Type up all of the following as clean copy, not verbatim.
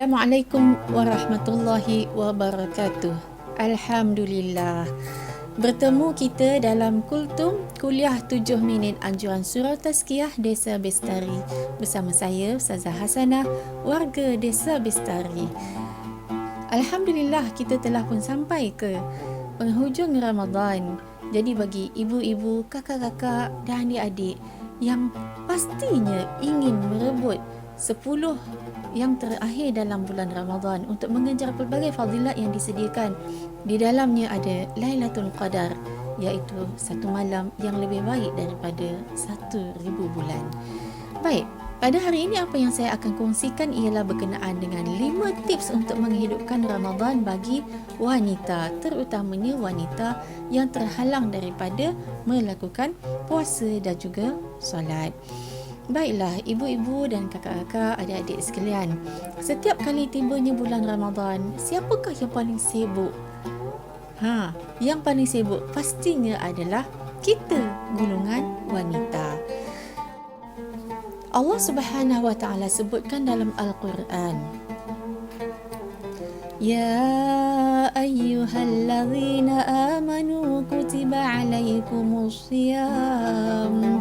Assalamualaikum warahmatullahi wabarakatuh. Alhamdulillah. Bertemu kita dalam Kultum Kuliah 7 Minit Anjuran Surau Tazkiyah Desa Bestari bersama saya Ustazah Hasanah, warga Desa Bestari. Alhamdulillah, kita telah pun sampai ke penghujung Ramadan. Jadi bagi ibu-ibu, kakak-kakak dan adik-adik yang pastinya ingin merebut 10 yang terakhir dalam bulan Ramadan untuk mengejar pelbagai fadilat yang disediakan. Di dalamnya ada Lailatul Qadar, iaitu satu malam yang lebih baik daripada 1000 bulan. Baik, pada hari ini apa yang saya akan kongsikan ialah berkenaan dengan 5 tips untuk menghidupkan Ramadan bagi wanita, terutamanya wanita yang terhalang daripada melakukan puasa dan juga solat. Baiklah, ibu-ibu dan kakak-kakak, adik-adik sekalian, setiap kali tibanya bulan Ramadan, siapakah yang paling sibuk? Yang paling sibuk pastinya adalah kita, golongan wanita. Allah Subhanahu wa taala sebutkan dalam Al-Quran, Ya ayyuhallazina amanu kutiba alaikumus siyam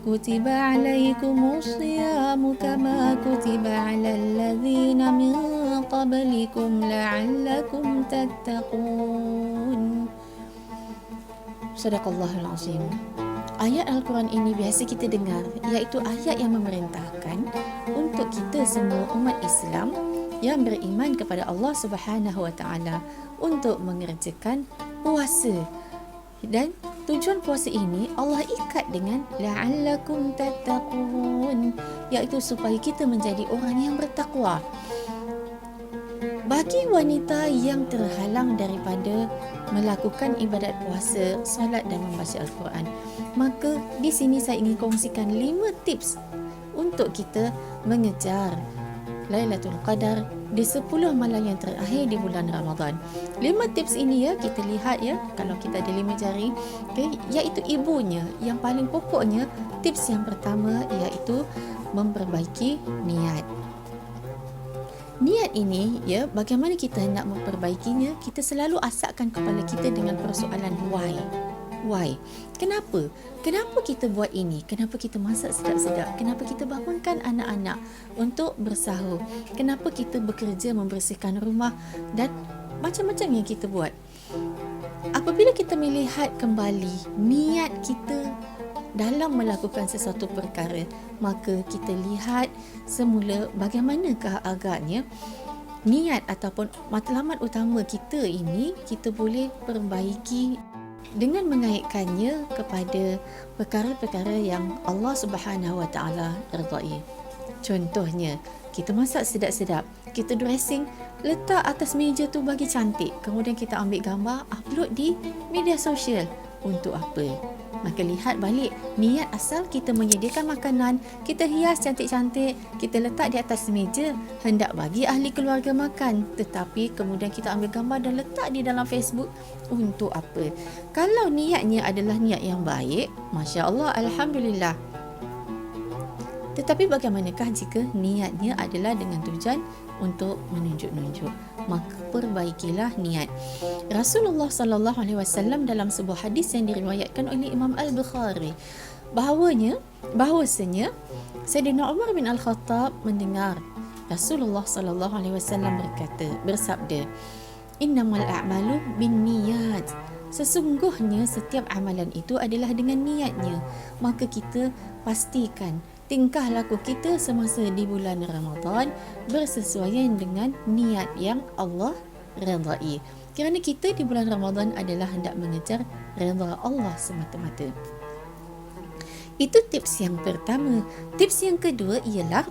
كتب عليكم الصيام كما كتب على الذين من قبلكم لعلكم تتقون. Sadaqallahul Azim. Ayat Al-Quran ini biasa kita dengar, iaitu ayat yang memerintahkan untuk kita semua umat Islam yang beriman kepada Allah Subhanahu wa taala untuk mengerjakan puasa. Dan tujuan puasa ini Allah ikat dengan la'allakum tattaqun, iaitu supaya kita menjadi orang yang bertakwa. Bagi wanita yang terhalang daripada melakukan ibadat puasa, solat dan membaca Al-Quran, maka di sini saya ingin kongsikan 5 tips untuk kita mengejar Lailatul Qadar di 10 malam yang terakhir di bulan Ramadan. 5 tips ini kita lihat kalau kita ada 5 jari, iaitu ibunya. Yang paling pokoknya, tips yang pertama iaitu memperbaiki niat. Niat ini bagaimana kita hendak memperbaikinya, kita selalu asakkan kepala kita dengan persoalan why? Kenapa kita buat ini? Kenapa kita masak sedap-sedap? Kenapa kita bangunkan anak-anak untuk bersahur? Kenapa kita bekerja membersihkan rumah dan macam-macam yang kita buat? Apabila kita melihat kembali niat kita dalam melakukan sesuatu perkara, maka kita lihat semula bagaimanakah agaknya niat ataupun matlamat utama kita ini kita boleh perbaiki dengan mengaitkannya kepada perkara-perkara yang Allah Subhanahu wa taala redai. Contohnya, kita masak sedap-sedap, kita dressing, letak atas meja tu bagi cantik, kemudian kita ambil gambar, upload di media sosial. Untuk apa? Maka lihat balik niat asal kita menyediakan makanan, kita hias cantik-cantik, kita letak di atas meja hendak bagi ahli keluarga makan, tetapi kemudian kita ambil gambar dan letak di dalam Facebook. Untuk apa? Kalau niatnya adalah niat yang baik, Masya Allah, Alhamdulillah. Tetapi bagaimanakah jika niatnya adalah dengan tujuan untuk menunjuk-nunjuk? Maka perbaikilah niat. Rasulullah sallallahu alaihi wasallam dalam sebuah hadis yang diriwayatkan oleh Imam Al-Bukhari, bahawasanya Sayyidina Umar bin Al-Khattab mendengar Rasulullah sallallahu alaihi wasallam bersabda, Innamal a'malu binniyat. Sesungguhnya setiap amalan itu adalah dengan niatnya. Maka kita pastikan tingkah laku kita semasa di bulan Ramadan bersesuaian dengan niat yang Allah redai. Kerana kita di bulan Ramadan adalah hendak mengejar redha Allah semata-mata. Itu tips yang pertama. Tips yang kedua ialah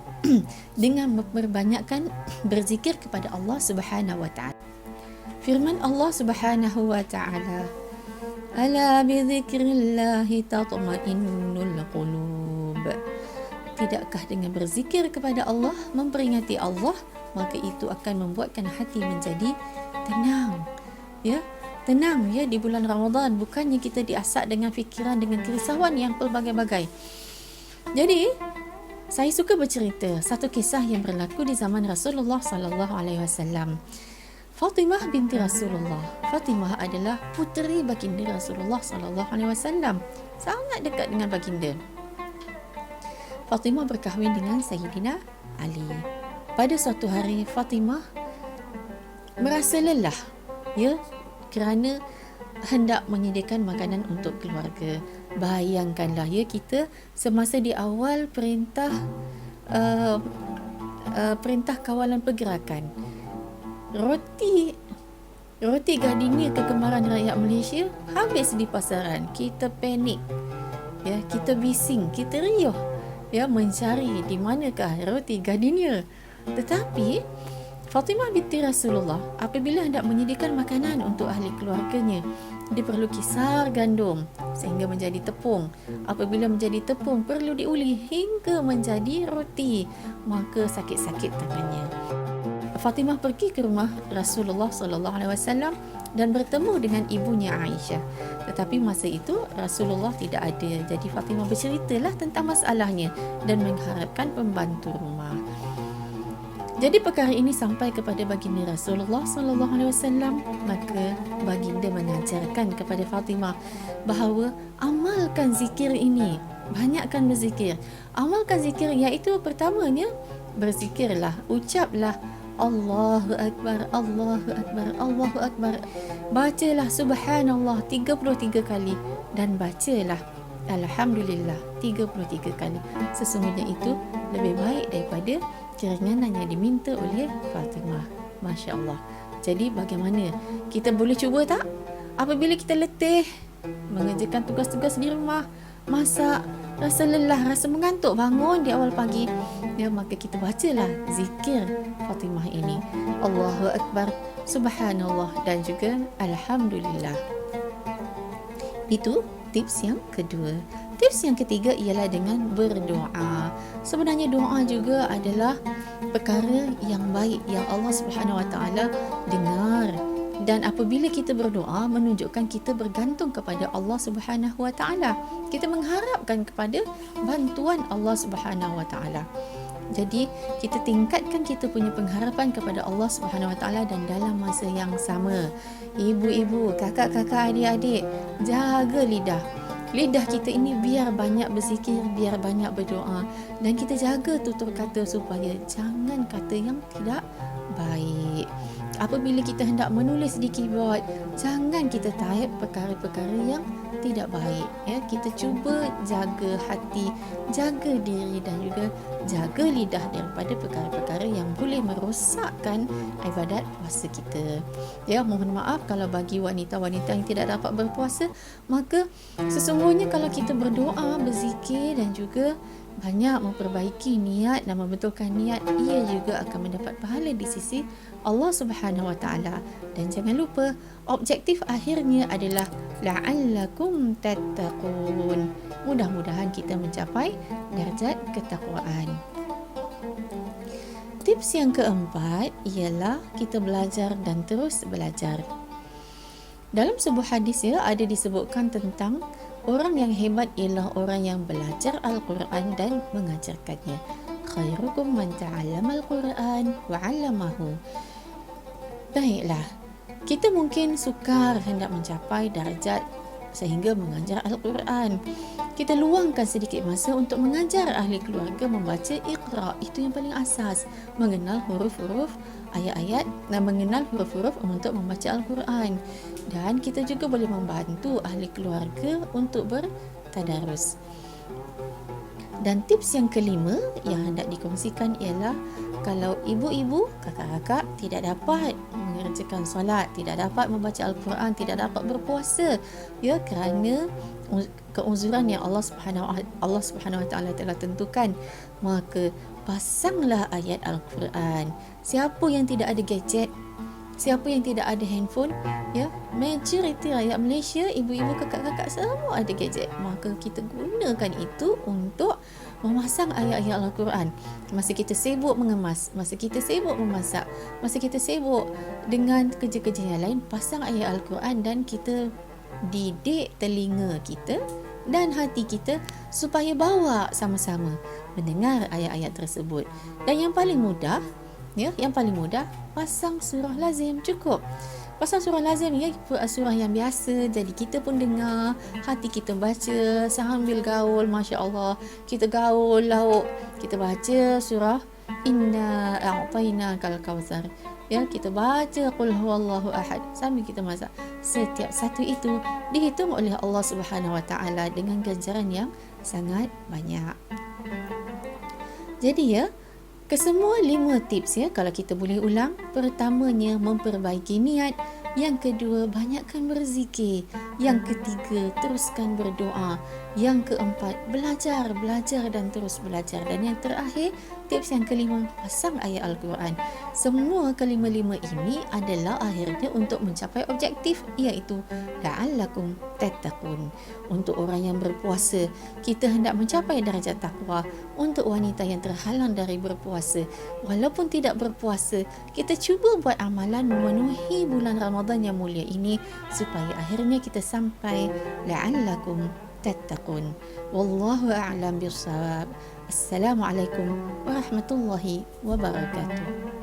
dengan memperbanyakkan berzikir kepada Allah Subhanahu wa taala. Firman Allah Subhanahu wa taala, Ala bi dzikrillahi tatma'innul qulub. Tidakkah dengan berzikir kepada Allah, memperingati Allah, maka itu akan membuatkan hati menjadi tenang. Tenang di bulan Ramadan, bukannya kita diasak dengan fikiran, dengan kerisauan yang pelbagai-bagai. Jadi Saya suka bercerita satu kisah yang berlaku di zaman Rasulullah sallallahu alaihi wasallam. Fatimah binti Rasulullah. Fatimah adalah puteri baginda Rasulullah sallallahu alaihi wasallam. Sangat dekat dengan baginda. Fatimah berkahwin dengan Sayyidina Ali. Pada suatu hari Fatimah merasa lelah, ya, kerana hendak menyediakan makanan untuk keluarga. Bayangkanlah, ya, kita semasa di awal perintah kawalan pergerakan, roti gardenia kegemaran rakyat Malaysia habis di pasaran. Kita panik, ya, kita bising, kita riuh, ya, mencari di manakah roti gardenia. Tetapi Fatimah binti Rasulullah apabila hendak menyediakan makanan untuk ahli keluarganya, dia perlu kisar gandum sehingga menjadi tepung. Apabila menjadi tepung, perlu diuli hingga menjadi roti. Maka sakit-sakit tangannya. Fatimah pergi ke rumah Rasulullah sallallahu alaihi wasallam dan bertemu dengan ibunya Aisyah. Tetapi masa itu Rasulullah tidak ada. Jadi Fatimah berceritalah tentang masalahnya dan mengharapkan pembantu rumah. Jadi perkara ini sampai kepada baginda Rasulullah sallallahu alaihi wasallam, maka baginda mengajarkan kepada Fatimah bahawa amalkan zikir ini, banyakkan berzikir. Amalkan zikir, iaitu pertamanya berzikirlah, ucaplah Allahu Akbar, Allahu Akbar, Allahu Akbar. Bacalah Subhanallah 33 kali dan bacalah Alhamdulillah 33 kali. Sesungguhnya itu lebih baik daripada keringanan yang diminta oleh Fatimah. Masya Allah. Jadi bagaimana? Kita boleh cuba tak? Apabila kita letih mengerjakan tugas-tugas di rumah, masak, rasa lelah, rasa mengantuk, bangun di awal pagi, ya, maka kita bacalah zikir Fatimah ini. Allahu Akbar, Subhanallah dan juga Alhamdulillah. Itu tips yang kedua. Tips yang ketiga ialah dengan berdoa. Sebenarnya doa juga adalah perkara yang baik yang Allah Subhanahu Wa Taala dengar. Dan apabila kita berdoa, menunjukkan kita bergantung kepada Allah Subhanahu Wa Taala. Kita mengharapkan kepada bantuan Allah Subhanahu Wa Taala. Jadi kita tingkatkan kita punya pengharapan kepada Allah Subhanahu Wa Taala, dan dalam masa yang sama, ibu-ibu, kakak-kakak, adik-adik, jaga lidah kita ini biar banyak berzikir, biar banyak berdoa, dan kita jaga tutur kata supaya jangan kata yang tidak baik. Apabila kita hendak menulis di keyboard, jangan kita type perkara-perkara yang tidak baik, ya. Kita cuba jaga hati, jaga diri dan juga jaga lidah daripada perkara-perkara yang boleh merosakkan ibadat puasa kita. Ya, mohon maaf kalau bagi wanita-wanita yang tidak dapat berpuasa, maka sesungguhnya kalau kita berdoa, berzikir dan juga banyak memperbaiki niat dan membetulkan niat, ia juga akan mendapat pahala di sisi Allah Subhanahu Wa Taala. Dan jangan lupa, objektif akhirnya adalah la'allakum tattaqun. Mudah-mudahan kita mencapai darjat ketakwaan. Tips yang keempat ialah kita belajar dan terus belajar. Dalam sebuah hadis, ya, ada disebutkan tentang orang yang hebat ialah orang yang belajar Al-Quran dan mengajarkannya. Khairukum man ta'allama Al-Quran wa 'allamahu. Baiklah, kita mungkin sukar hendak mencapai darjat sehingga mengajar Al-Quran. Kita luangkan sedikit masa untuk mengajar ahli keluarga membaca Iqra. Itu yang paling asas, mengenal huruf-huruf ayat-ayat dan mengenal huruf-huruf untuk membaca Al-Quran. Dan kita juga boleh membantu ahli keluarga untuk bertadarus. Dan tips yang kelima yang hendak dikongsikan ialah kalau ibu-ibu, kakak-kakak tidak dapat mengerjakan solat, tidak dapat membaca Al-Quran, tidak dapat berpuasa, ya, kerana keuzuran yang Allah Subhanahu Wa Taala telah tentukan, maka pasanglah ayat Al-Quran. Siapa yang tidak ada gadget, siapa yang tidak ada handphone, ya, majoriti rakyat Malaysia, ibu-ibu, kakak-kakak semua ada gadget, maka kita gunakan itu untuk memasang ayat-ayat Al-Quran. Masa kita sibuk mengemas, masa kita sibuk memasak, masa kita sibuk dengan kerja-kerja yang lain, pasang ayat Al-Quran dan kita didik telinga kita dan hati kita supaya bawa sama-sama mendengar ayat-ayat tersebut. Dan yang paling mudah, pasang surah lazim, cukup. Pasang surah lazim surah yang biasa, jadi kita pun dengar, hati kita baca sambil gaul, masya-Allah. Kita gaul lauk, kita baca surah Inna a'tainakal kautsar. Kita baca qul huwallahu ahad sambil kita masak. Setiap satu itu dihitung oleh Allah Subhanahu Wa Taala dengan ganjaran yang sangat banyak. Jadi kesemua 5 tips kalau kita boleh ulang. Pertamanya, memperbaiki niat. Yang kedua, banyakkan berzikir. Yang ketiga, teruskan berdoa. Yang keempat, belajar dan terus belajar. Dan yang terakhir, tips yang kelima, pasang ayat Al-Quran. Semua kelima-lima ini adalah akhirnya untuk mencapai objektif, iaitu la'allakum tattaqun. Untuk orang yang berpuasa, kita hendak mencapai darjat takwa. Untuk wanita yang terhalang dari berpuasa, walaupun tidak berpuasa, kita cuba buat amalan memenuhi bulan Ramadan yang mulia ini supaya akhirnya kita sampai la'allakum tattaqun. Wallahu a'lam bissawab. Assalamualaikum warahmatullahi wabarakatuh.